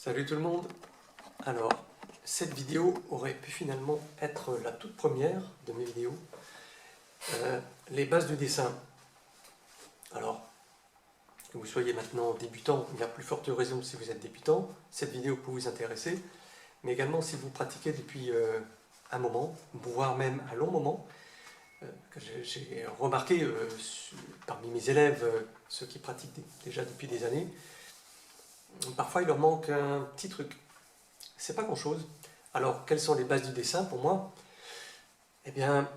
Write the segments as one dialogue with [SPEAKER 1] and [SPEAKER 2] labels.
[SPEAKER 1] Salut tout le monde. Alors, cette vidéo aurait pu finalement être la toute première de mes vidéos. Les bases du dessin. Alors, que vous soyez maintenant débutant, il y a plus forte raison si vous êtes débutant, cette vidéo peut vous intéresser, mais également si vous pratiquez depuis un moment, voire même un long moment, que j'ai remarqué parmi mes élèves, ceux qui pratiquent déjà depuis des années, parfois il leur manque un petit truc. C'est pas grand chose. Alors, quelles sont les bases du dessin pour moi? Eh bien,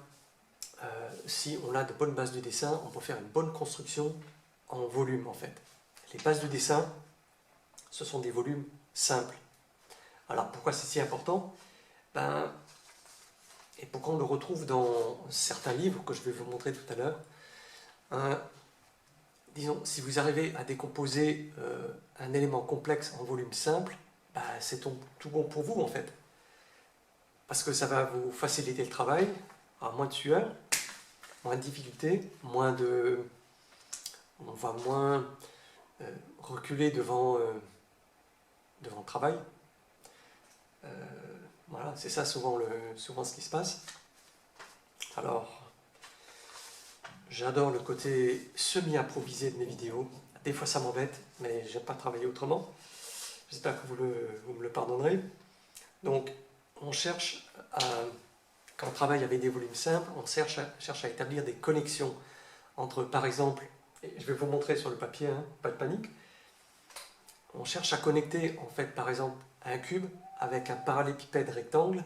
[SPEAKER 1] si on a de bonnes bases du dessin, on peut faire une bonne construction en volume en fait. Les bases du dessin, ce sont des volumes simples. Alors, pourquoi c'est si important? Et pourquoi on le retrouve dans certains livres que je vais vous montrer tout à l'heure. Disons, si vous arrivez à décomposer un élément complexe en volume simple, c'est tout bon pour vous en fait. Parce que ça va vous faciliter le travail, moins de sueur, moins de difficultés, on va moins reculer devant le travail. Voilà, c'est ça souvent ce qui se passe. Alors, j'adore le côté semi-improvisé de mes vidéos. Des fois ça m'embête, mais j'aime pas travailler autrement. J'espère que vous me le pardonnerez. Donc, on cherche quand on travaille avec des volumes simples, on cherche à établir des connexions entre, par exemple, et je vais vous montrer sur le papier, hein, pas de panique, on cherche à connecter, en fait, par exemple, un cube avec un parallélépipède rectangle,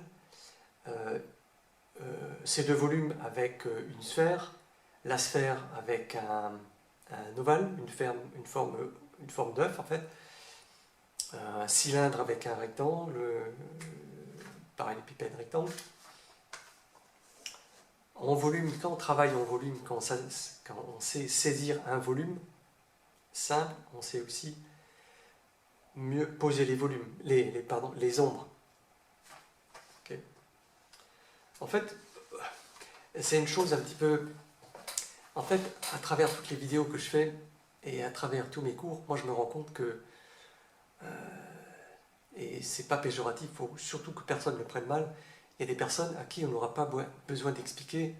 [SPEAKER 1] ces deux volumes avec une sphère, la sphère avec un ovale, une forme d'œuf, en fait, un cylindre avec un rectangle, parallélépipède rectangle. En volume, quand on travaille en volume, quand on sait saisir un volume simple, on sait aussi mieux poser les volumes, les ombres. Okay. En fait, c'est une chose un petit peu... En fait, à travers toutes les vidéos que je fais et à travers tous mes cours, moi je me rends compte que et c'est pas péjoratif, il faut surtout que personne ne le prenne mal. Il y a des personnes à qui on n'aura pas besoin d'expliquer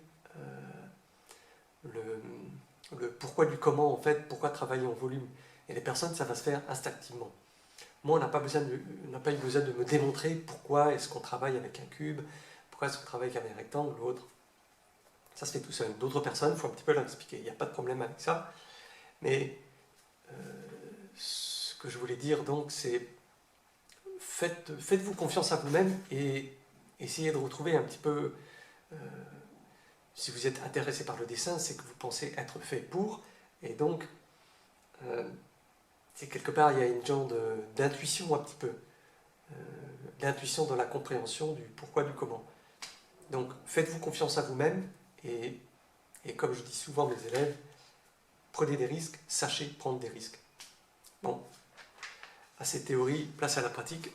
[SPEAKER 1] le pourquoi du comment, en fait, pourquoi travailler en volume. Et les personnes, ça va se faire instinctivement. Moi, on n'a pas eu besoin de me démontrer pourquoi est-ce qu'on travaille avec un cube, pourquoi est-ce qu'on travaille avec un rectangle ou autre. Ça se fait tout seul. D'autres personnes, il faut un petit peu leur expliquer. Il n'y a pas de problème avec ça. Mais ce que je voulais dire, donc, c'est faites-vous confiance à vous-même et essayez de retrouver un petit peu... si vous êtes intéressé par le dessin, c'est que vous pensez être fait pour, et donc, c'est quelque part, il y a une genre d'intuition un petit peu, d'intuition dans la compréhension du pourquoi, du comment. Donc, faites-vous confiance à vous-même, et comme je dis souvent à mes élèves, prenez des risques, sachez prendre des risques. Bon, à cette théorie, place à la pratique.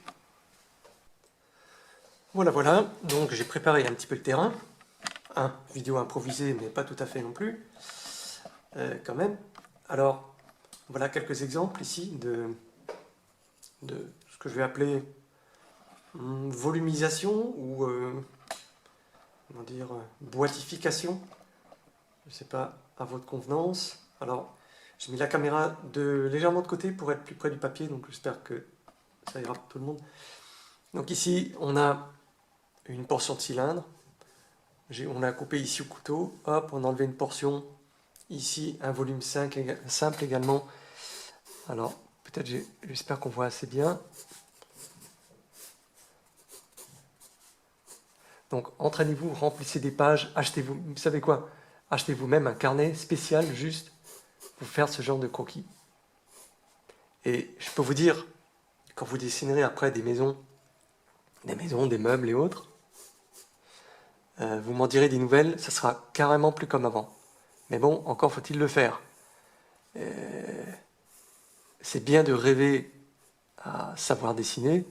[SPEAKER 1] Voilà, donc j'ai préparé un petit peu le terrain. Vidéo improvisée, mais pas tout à fait non plus, quand même. Alors, voilà quelques exemples ici de ce que je vais appeler volumisation ou comment dire, boîtification. Je ne sais pas, à votre convenance. Alors, j'ai mis la caméra légèrement de côté pour être plus près du papier, donc j'espère que ça ira pour tout le monde. Donc ici, on a une portion de cylindre. On a coupé ici au couteau. Hop, on a enlevé une portion. Ici, un volume simple également. Alors, peut-être, j'espère qu'on voit assez bien. Donc, entraînez-vous, remplissez des pages, achetez-vous, vous savez quoi? Achetez-vous même un carnet spécial juste pour faire ce genre de croquis. Et je peux vous dire, quand vous dessinerez après des maisons, des meubles et autres, vous m'en direz des nouvelles, ça sera carrément plus comme avant. Mais bon, encore faut-il le faire. C'est bien de rêver à savoir dessiner,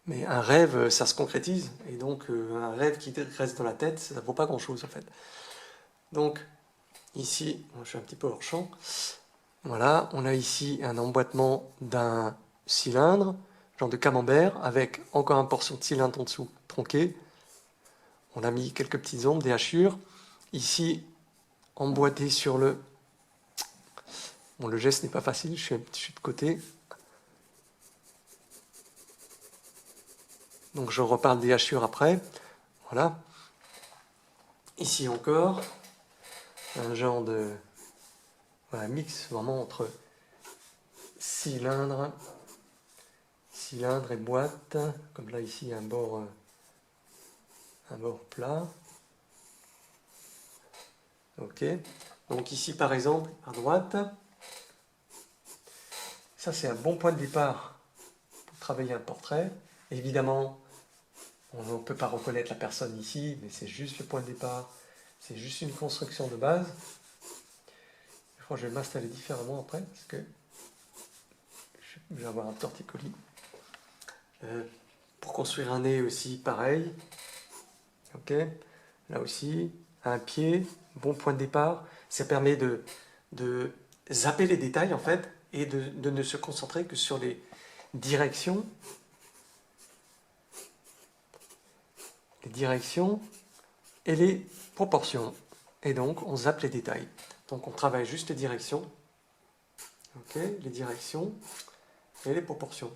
[SPEAKER 1] mais un rêve, ça se concrétise, et donc un rêve qui reste dans la tête, ça ne vaut pas grand-chose en fait. Donc, ici, je suis un petit peu hors champ, voilà, on a ici un emboîtement d'un cylindre, genre de camembert, avec encore une portion de cylindre en dessous, tronqué. On a mis quelques petites ombres, des hachures. Ici, emboîté sur le... Bon, le geste n'est pas facile, je suis de côté. Donc je reparle des hachures après. Voilà. Ici encore, un genre de voilà, mix vraiment entre cylindre et boîte. Comme là ici un bord plat. Ok. Donc ici par exemple à droite, ça c'est un bon point de départ pour travailler un portrait. Évidemment, on ne peut pas reconnaître la personne ici, mais c'est juste le point de départ. C'est juste une construction de base. Je crois que je vais m'installer différemment après, parce que je vais avoir un torticolis. Pour construire un nez aussi, pareil. Ok. Là aussi, un pied, bon point de départ. Ça permet de zapper les détails, en fait, et de ne se concentrer que sur les directions. Les directions et les proportions. Et donc, on zappe les détails. Donc, on travaille juste les directions. Ok, les directions et les proportions.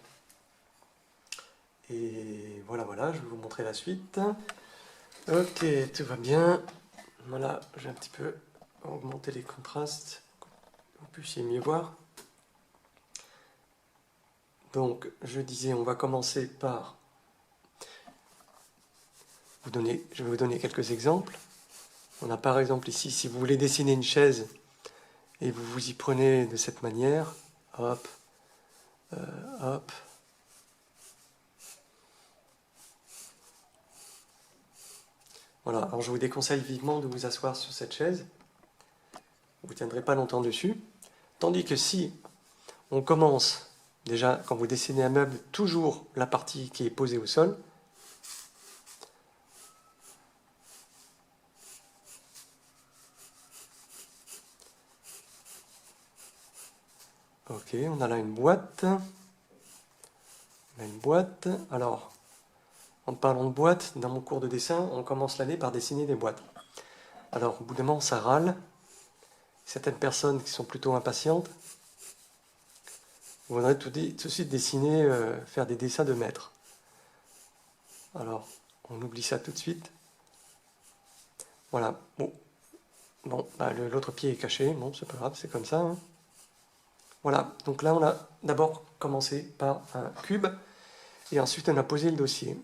[SPEAKER 1] Et voilà, je vais vous montrer la suite. Ok, tout va bien. Voilà, j'ai un petit peu augmenté les contrastes pour que vous puissiez mieux voir. Donc, je disais, on va commencer par je vais vous donner quelques exemples. On a par exemple ici, si vous voulez dessiner une chaise et vous vous y prenez de cette manière, hop, hop. Voilà, alors je vous déconseille vivement de vous asseoir sur cette chaise. Vous ne tiendrez pas longtemps dessus. Tandis que si on commence, déjà quand vous dessinez un meuble, toujours la partie qui est posée au sol. Ok, on a là une boîte. On a une boîte. Alors, en parlant de boîte, dans mon cours de dessin, on commence l'année par dessiner des boîtes. Alors, au bout d'un moment, ça râle. Certaines personnes qui sont plutôt impatientes voudraient tout de suite dessiner, faire des dessins de maître. Alors, on oublie ça tout de suite. Voilà. Bon, bah, l'autre pied est caché. Bon, c'est pas grave, c'est comme ça. Hein. Voilà. Donc là, on a d'abord commencé par un cube. Et ensuite, on a posé le dossier.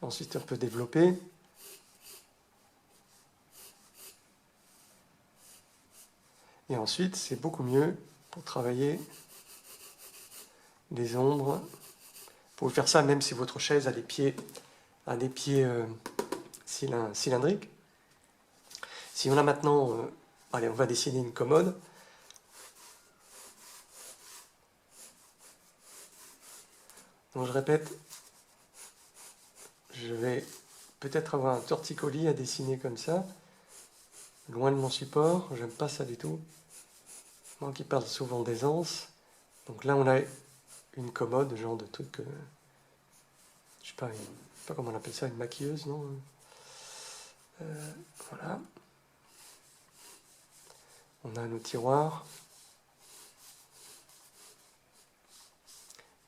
[SPEAKER 1] Ensuite, on peut développer. Et ensuite, c'est beaucoup mieux pour travailler les ombres. Vous pouvez faire ça même si votre chaise a des pieds cylindriques. Si on a maintenant... allez, on va dessiner une commode. Donc je répète, je vais peut-être avoir un torticolis à dessiner comme ça, loin de mon support. J'aime pas ça du tout. Moi qui parle souvent d'aisance. Donc là, on a une commode, genre de truc... je sais pas comment on appelle ça, une maquilleuse, non voilà. On a nos tiroirs.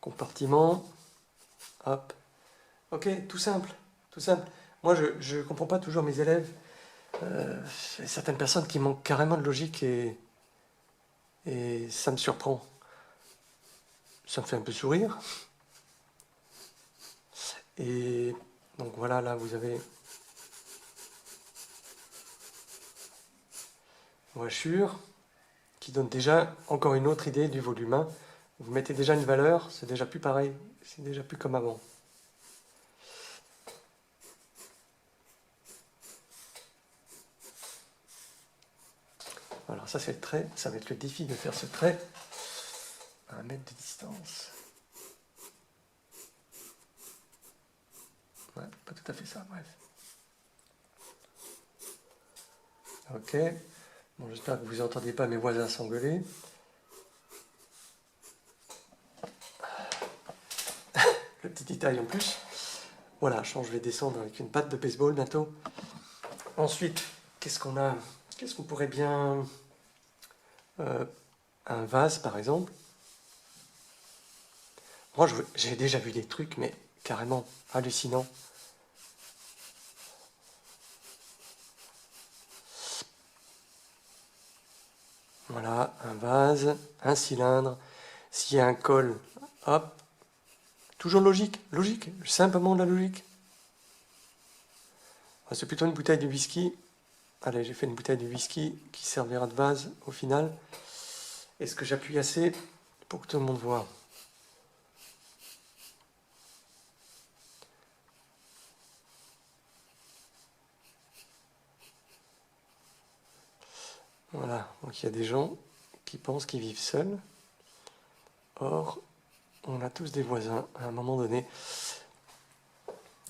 [SPEAKER 1] Compartiment. Hop. Ok, tout simple. Tout simple. Moi, je ne comprends pas toujours mes élèves. Il y a certaines personnes qui manquent carrément de logique et ça me surprend. Ça me fait un peu sourire. Et donc voilà, là vous avez une hachure qui donne déjà encore une autre idée du volume 1. Vous mettez déjà une valeur, c'est déjà plus pareil, c'est déjà plus comme avant. Alors ça c'est le trait, ça va être le défi de faire ce trait à 1 mètre de distance. Ouais, pas tout à fait ça, bref. Ok, bon, j'espère que vous n'entendez pas mes voisins s'engueuler. petit détail en plus. Voilà, je vais descendre avec une batte de baseball bientôt. Ensuite, qu'est-ce qu'on a? Qu'est-ce qu'on pourrait bien... un vase, par exemple. Moi, j'ai déjà vu des trucs, mais carrément hallucinants. Voilà, un vase, un cylindre. S'il y a un col, hop. Toujours logique, simplement de la logique. C'est plutôt une bouteille de whisky. Allez, j'ai fait une bouteille de whisky qui servira de vase au final. Est-ce que j'appuie assez pour que tout le monde voit? Voilà, donc il y a des gens qui pensent qu'ils vivent seuls. Or, on a tous des voisins à un moment donné.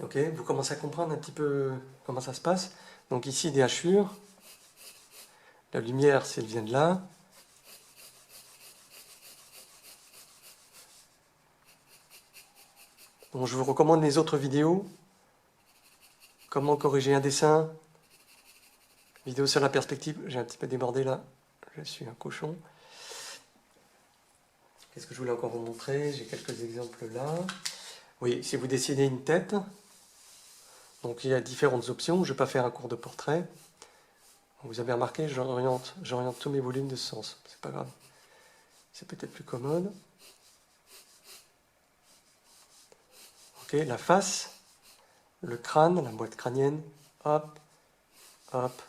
[SPEAKER 1] Ok, vous commencez à comprendre un petit peu comment ça se passe. Donc ici, des hachures. La lumière, si elle vient de là. Donc je vous recommande les autres vidéos. Comment corriger un dessin. Vidéo sur la perspective. J'ai un petit peu débordé là. Je suis un cochon. Qu'est-ce que je voulais encore vous montrer? J'ai quelques exemples là. Oui, si vous dessinez une tête, donc il y a différentes options. Je ne vais pas faire un cours de portrait. Vous avez remarqué, j'oriente tous mes volumes de ce sens. C'est pas grave. C'est peut-être plus commode. Ok, la face, le crâne, la boîte crânienne. Hop, hop.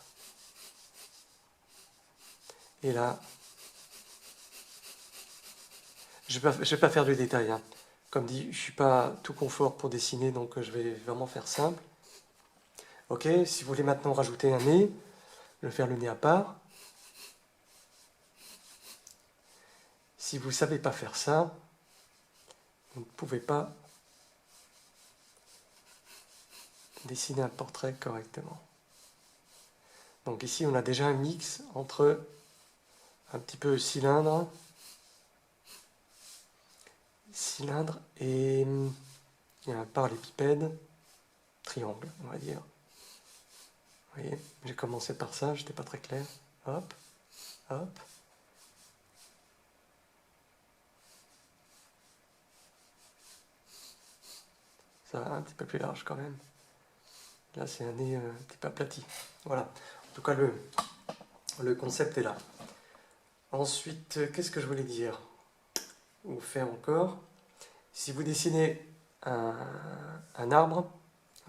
[SPEAKER 1] Et là, je ne vais pas faire de détails. Hein. Comme dit, je ne suis pas tout confort pour dessiner, donc je vais vraiment faire simple. Ok, si vous voulez maintenant rajouter un nez, je vais faire le nez à part. Si vous ne savez pas faire ça, vous ne pouvez pas dessiner un portrait correctement. Donc ici, on a déjà un mix entre un petit peu cylindre et il y a un parallépipède, triangle, on va dire. Vous voyez, j'ai commencé par ça, j'étais pas très clair. Hop, hop. Ça va un petit peu plus large quand même. Là, c'est un nez un petit peu aplati. Voilà. En tout cas, le concept est là. Ensuite, qu'est-ce que je voulais dire ou faire encore? Si vous dessinez un arbre,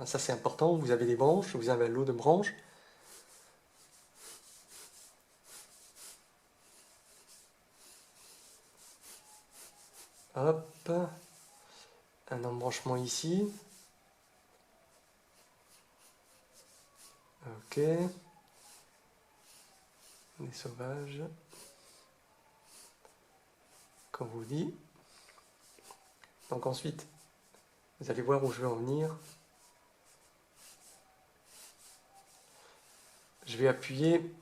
[SPEAKER 1] ça c'est important, vous avez des branches, vous avez un lot de branches. Hop, un embranchement ici. Ok. Des sauvages. Comme vous dit. Donc ensuite, vous allez voir où je vais en venir. Je vais appuyer.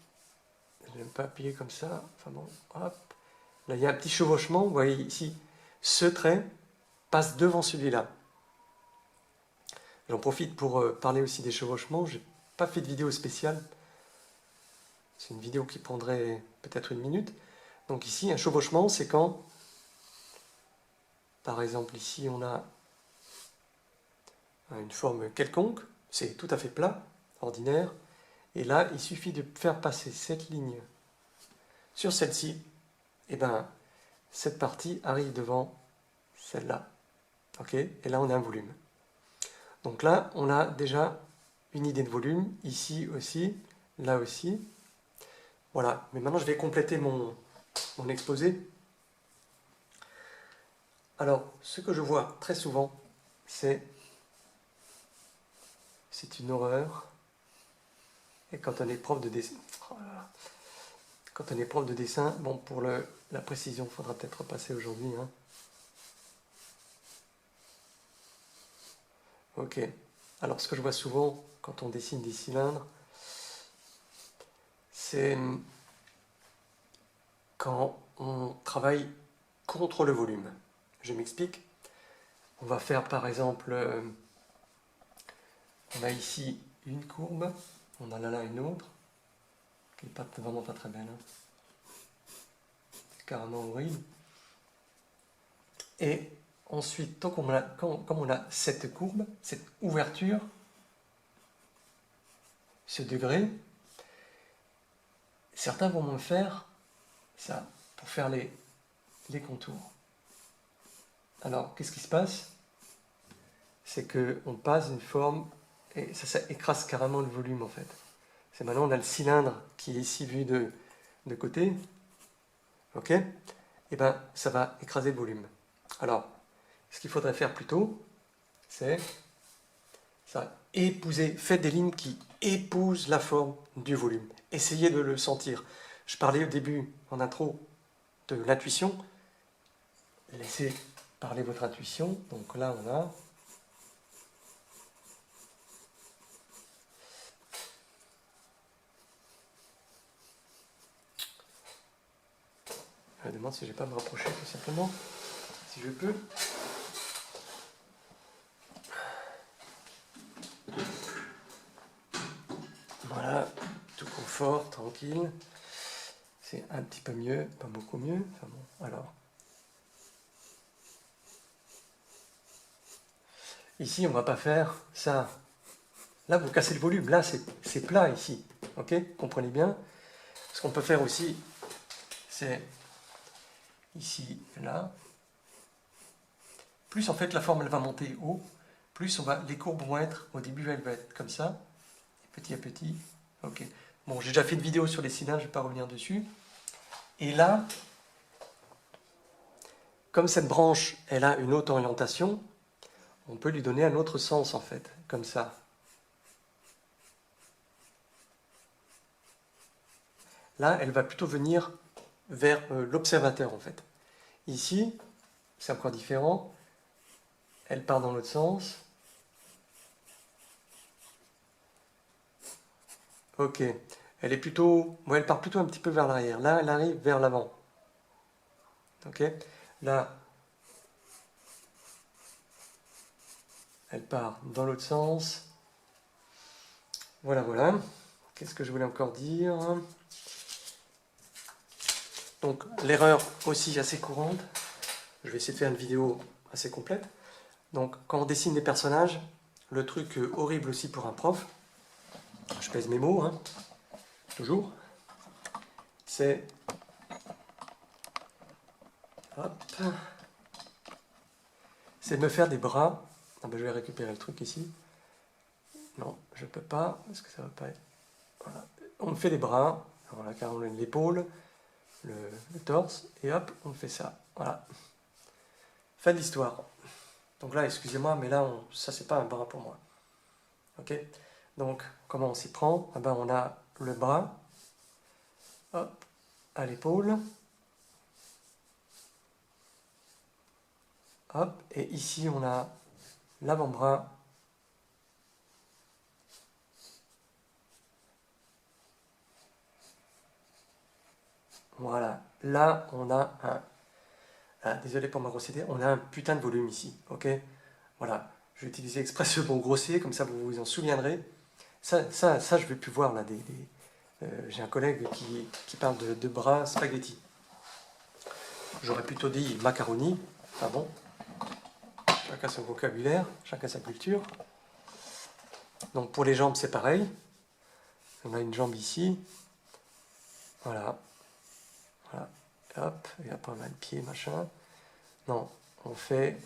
[SPEAKER 1] Je n'aime pas appuyer comme ça. Enfin bon, hop. Là, il y a un petit chevauchement. Vous voyez ici, ce trait passe devant celui-là. J'en profite pour parler aussi des chevauchements. Je n'ai pas fait de vidéo spéciale. C'est une vidéo qui prendrait peut-être une minute. Donc ici, un chevauchement, c'est quand, par exemple, ici, on a une forme quelconque. C'est tout à fait plat, ordinaire. Et là, il suffit de faire passer cette ligne sur celle-ci. Et bien, cette partie arrive devant celle-là. Ok? Et là, on a un volume. Donc là, on a déjà une idée de volume. Ici aussi, là aussi. Voilà. Mais maintenant, je vais compléter mon exposé. Alors, ce que je vois très souvent, c'est une horreur. Et quand on est prof de dessin, quand on est prof de dessin, bon, pour la précision, il faudra peut-être passer aujourd'hui. Hein. Ok. Alors, ce que je vois souvent quand on dessine des cylindres, c'est quand on travaille contre le volume. Je m'explique. On va faire par exemple, on a ici une courbe, on en a là une autre, qui n'est vraiment pas très belle, hein. C'est carrément horrible. Et ensuite, comme on a cette courbe, cette ouverture, ce degré, certains vont me faire ça, pour faire les contours. Alors, qu'est-ce qui se passe? C'est qu'on passe une forme, et ça écrase carrément le volume en fait. C'est maintenant, on a le cylindre qui est ici vu de côté, ok? Et bien, ça va écraser le volume. Alors, ce qu'il faudrait faire plutôt, c'est ça, épouser, faites des lignes qui épousent la forme du volume. Essayez de le sentir. Je parlais au début, en intro, de l'intuition. Laissez parler votre intuition. Donc là, on a... Je me demande si je ne vais pas me rapprocher tout simplement, si je peux. Voilà, tout confort, tranquille. C'est un petit peu mieux, pas beaucoup mieux. Enfin bon, alors. Ici, on ne va pas faire ça. Là, vous cassez le volume. Là, c'est plat ici. Ok? Comprenez bien. Ce qu'on peut faire aussi, c'est ici, là. Plus en fait la forme elle va monter haut, plus les courbes vont être, au début elles vont être comme ça, petit à petit. Ok. Bon, j'ai déjà fait une vidéo sur les cylindres, je ne vais pas revenir dessus. Et là, comme cette branche, elle a une autre orientation, on peut lui donner un autre sens en fait, comme ça. Là, elle va plutôt venir vers l'observateur en fait. Ici, c'est encore différent. Elle part dans l'autre sens. Ok. Elle est plutôt... Bon, elle part plutôt un petit peu vers l'arrière. Là, elle arrive vers l'avant. Ok. Là, elle part dans l'autre sens. Voilà, voilà. Qu'est-ce que je voulais encore dire? Donc, l'erreur aussi assez courante. Je vais essayer de faire une vidéo assez complète. Donc, quand on dessine des personnages, le truc horrible aussi pour un prof, je pèse mes mots, hein, toujours, c'est... C'est de me faire des bras. Ah ben, je vais récupérer le truc ici. Non, je ne peux pas, parce que ça va pas être... Voilà. On me fait des bras, voilà, car on a l'épaule, le torse, et hop, on fait ça. Voilà. Fin de l'histoire. Donc là, excusez-moi, mais là, ça, c'est pas un bras pour moi. Ok? Donc, comment on s'y prend? Ah ben, on a le bras, hop, à l'épaule, hop, et ici, on a l'avant-bras. Voilà. Là, on a un... Ah, désolé pour ma grossièreté, on a un putain de volume ici. Ok? Voilà. Je vais utiliser exprès ce mot grossier, comme ça vous vous en souviendrez. Ça je ne vais plus voir là. J'ai un collègue qui parle de bras spaghetti. J'aurais plutôt dit macaroni. Ah bon? Chacun son vocabulaire, chacun sa culture. Donc pour les jambes, c'est pareil. On a une jambe ici. Voilà. Voilà. Hop. Et après on a le pied, machin. Non, on fait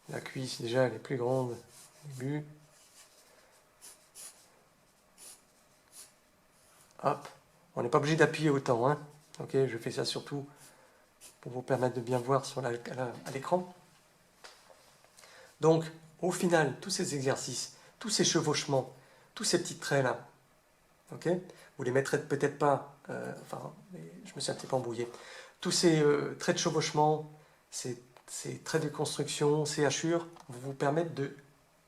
[SPEAKER 1] la cuisse, déjà elle est plus grande au début. Hop. On n'est pas obligé d'appuyer autant, hein. Ok, je fais ça surtout pour vous permettre de bien voir à l'écran. Donc, au final, tous ces exercices, tous ces chevauchements, tous ces petits traits-là, ok, vous les mettrez peut-être pas, je me suis un petit peu embrouillé, tous ces traits de chevauchement, ces traits de construction, ces hachures, vous permettent de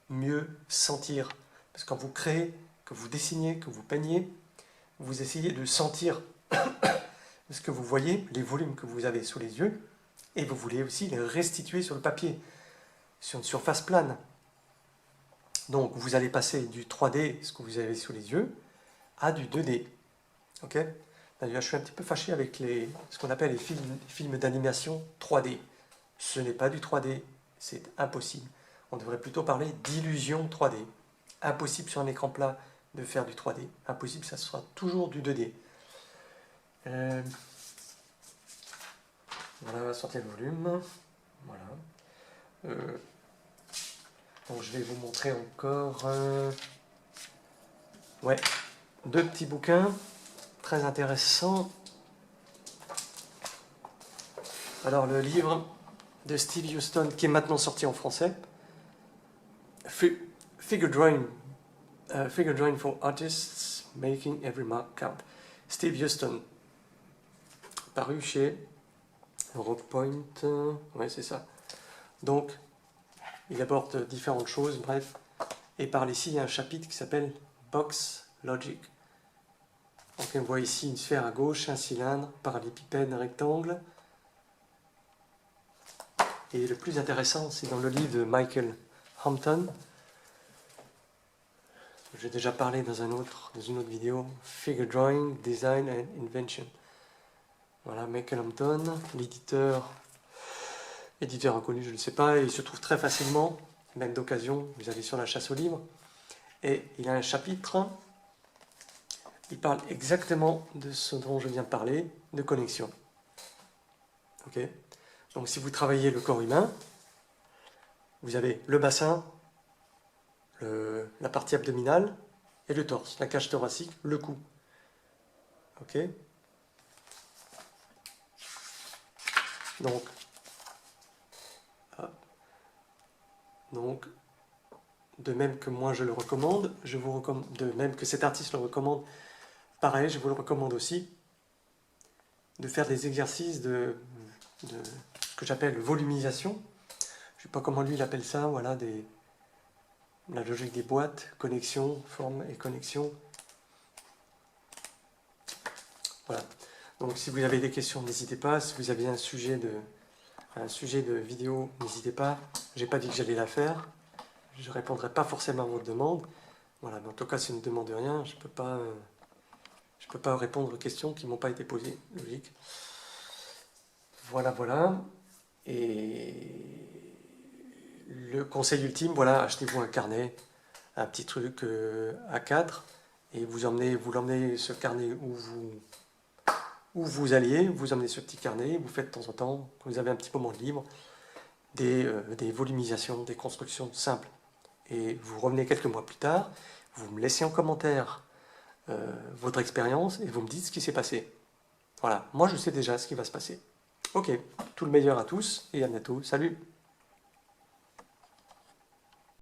[SPEAKER 1] mieux sentir. Parce que quand vous créez, que vous dessinez, que vous peignez, vous essayez de sentir ce que vous voyez, les volumes que vous avez sous les yeux, Et vous voulez aussi les restituer sur le papier, sur une surface plane. Donc vous allez passer du 3D, ce que vous avez sous les yeux, à du 2D. Ok? D'ailleurs, je suis un petit peu fâché avec ce qu'on appelle les films d'animation 3D. Ce n'est pas du 3D, c'est impossible. On devrait plutôt parler d'illusion 3D. Impossible sur un écran plat de faire du 3D. Impossible, ça sera toujours du 2D. Voilà, sortir le volume. Voilà. Donc je vais vous montrer encore ouais, 2 petits bouquins très intéressants. Alors le livre de Steve Houston qui est maintenant sorti en français, Figure Drawing for Artists, Making Every Mark Count. Steve Houston, paru chez Rock Point, ouais c'est ça. Donc il aborde différentes choses, bref. Et par ici, il y a un chapitre qui s'appelle Box Logic. Donc on voit ici une sphère à gauche, un cylindre, parallélépipède, un rectangle. Et le plus intéressant, c'est dans le livre de Michael Hampton. J'ai déjà parlé dans une autre vidéo, Figure Drawing, Design and Invention. Voilà, Michael Hampton, l'éditeur inconnu, je ne sais pas, et il se trouve très facilement, même d'occasion, vous allez sur la chasse aux livres. Et il a un chapitre, il parle exactement de ce dont je viens de parler, de connexion. Ok ? Donc si vous travaillez le corps humain, vous avez le bassin, la partie abdominale et le torse, la cage thoracique, le cou. Ok ? Donc, de même que moi je le recommande, de même que cet artiste le recommande, pareil, je vous le recommande aussi, de faire des exercices de ce que j'appelle volumisation. Je ne sais pas comment lui il appelle ça, voilà, la logique des boîtes, connexion, forme et connexion. Voilà. Donc si vous avez des questions, n'hésitez pas. Si vous avez un sujet de vidéo, n'hésitez pas. Je n'ai pas dit que j'allais la faire. Je ne répondrai pas forcément à votre demande. Voilà, mais en tout cas, si vous ne me demandez rien, je ne peux pas répondre aux questions qui ne m'ont pas été posées. Logique. Voilà, voilà. Et le conseil ultime, voilà, achetez-vous un carnet, un petit truc A4, et vous l'emmenez ce carnet où vous alliez, vous emmenez ce petit carnet, vous faites de temps en temps, quand vous avez un petit moment de libre, des volumisations, des constructions simples. Et vous revenez quelques mois plus tard, vous me laissez en commentaire votre expérience et vous me dites ce qui s'est passé. Voilà, moi je sais déjà ce qui va se passer. Ok, tout le meilleur à tous et à bientôt. Salut!